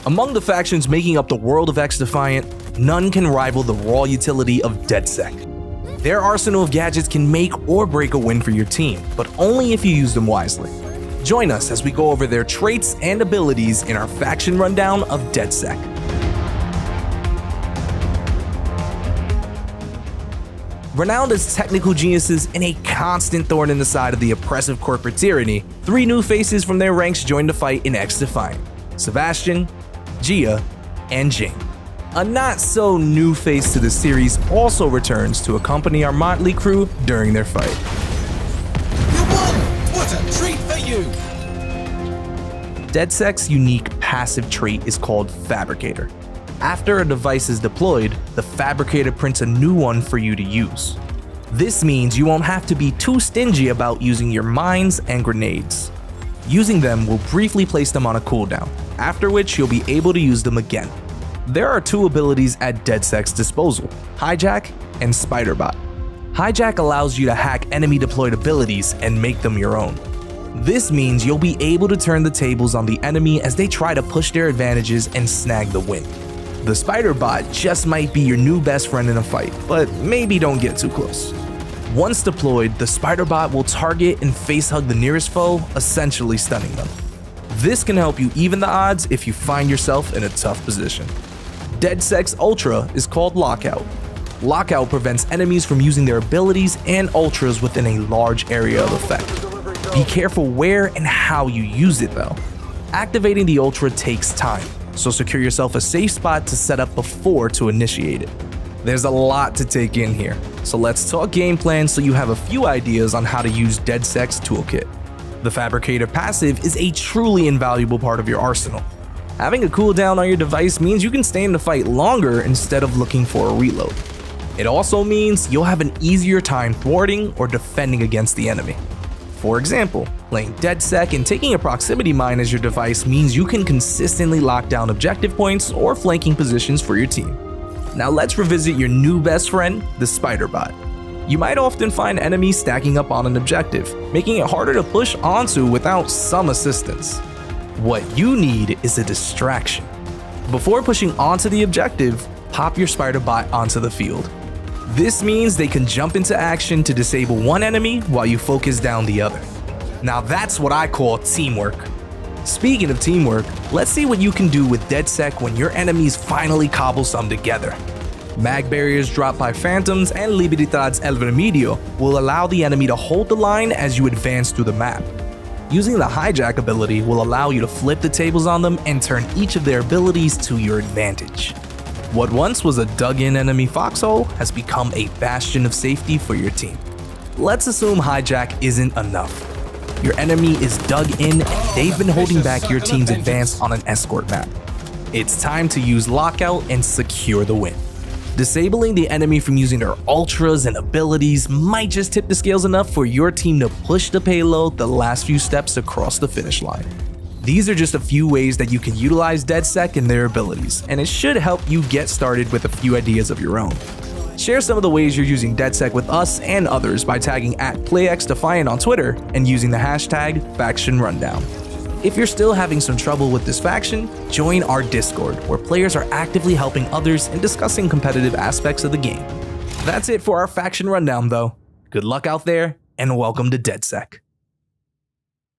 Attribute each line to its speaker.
Speaker 1: Among the factions making up the world of XDefiant, none can rival the raw utility of DedSec. Their arsenal of gadgets can make or break a win for your team, but only if you use them wisely. Join us as we go over their traits and abilities in our faction rundown of DedSec. Renowned as technical geniuses and a constant thorn in the side of the oppressive corporate tyranny, 3 new faces from their ranks joined the fight in XDefiant: Sebastian, Gia, and Jing. A not-so-new face to the series also returns to accompany our motley crew during their fight.
Speaker 2: You won! What a treat for you!
Speaker 1: DedSec's unique passive trait is called Fabricator. After a device is deployed, the Fabricator prints a new one for you to use. This means you won't have to be too stingy about using your mines and grenades. Using them will briefly place them on a cooldown, after which you'll be able to use them again. There are 2 abilities at DedSec's disposal: Hijack and Spiderbot. Hijack allows you to hack enemy deployed abilities and make them your own. This means you'll be able to turn the tables on the enemy as they try to push their advantages and snag the win. The Spiderbot just might be your new best friend in a fight, but maybe don't get too close. Once deployed, the Spiderbot will target and facehug the nearest foe, essentially stunning them. This can help you even the odds if you find yourself in a tough position. DedSec's Ultra is called Lockout. Lockout prevents enemies from using their abilities and ultras within a large area of effect. Be careful where and how you use it though. Activating the Ultra takes time, so secure yourself a safe spot to set up before to initiate it. There's a lot to take in here, so let's talk game plan so you have a few ideas on how to use DedSec's toolkit. The Fabricator passive is a truly invaluable part of your arsenal. Having a cooldown on your device means you can stay in the fight longer instead of looking for a reload. It also means you'll have an easier time thwarting or defending against the enemy. For example, playing DedSec and taking a proximity mine as your device means you can consistently lock down objective points or flanking positions for your team. Now let's revisit your new best friend, the Spiderbot. You might often find enemies stacking up on an objective, making it harder to push onto without some assistance. What you need is a distraction. Before pushing onto the objective, pop your Spiderbot onto the field. This means they can jump into action to disable one enemy while you focus down the other. Now that's what I call teamwork. Speaking of teamwork, let's see what you can do with DedSec when your enemies finally cobble some together. Mag barriers dropped by Phantoms and Libertad's El Remedio will allow the enemy to hold the line as you advance through the map. Using the Hijack ability will allow you to flip the tables on them and turn each of their abilities to your advantage. What once was a dug-in enemy foxhole has become a bastion of safety for your team. Let's assume Hijack isn't enough. Your enemy is dug in and they've been holding back your team's advance on an escort map. It's time to use Lockout and secure the win. Disabling the enemy from using their ultras and abilities might just tip the scales enough for your team to push the payload the last few steps across the finish line. These are just a few ways that you can utilize DedSec and their abilities, and it should help you get started with a few ideas of your own. Share some of the ways you're using DedSec with us and others by tagging @PlayXDefiant on Twitter and using the hashtag #FactionRundown. If you're still having some trouble with this faction, join our Discord, where players are actively helping others and discussing competitive aspects of the game. That's it for our faction rundown though. Good luck out there, and welcome to DedSec.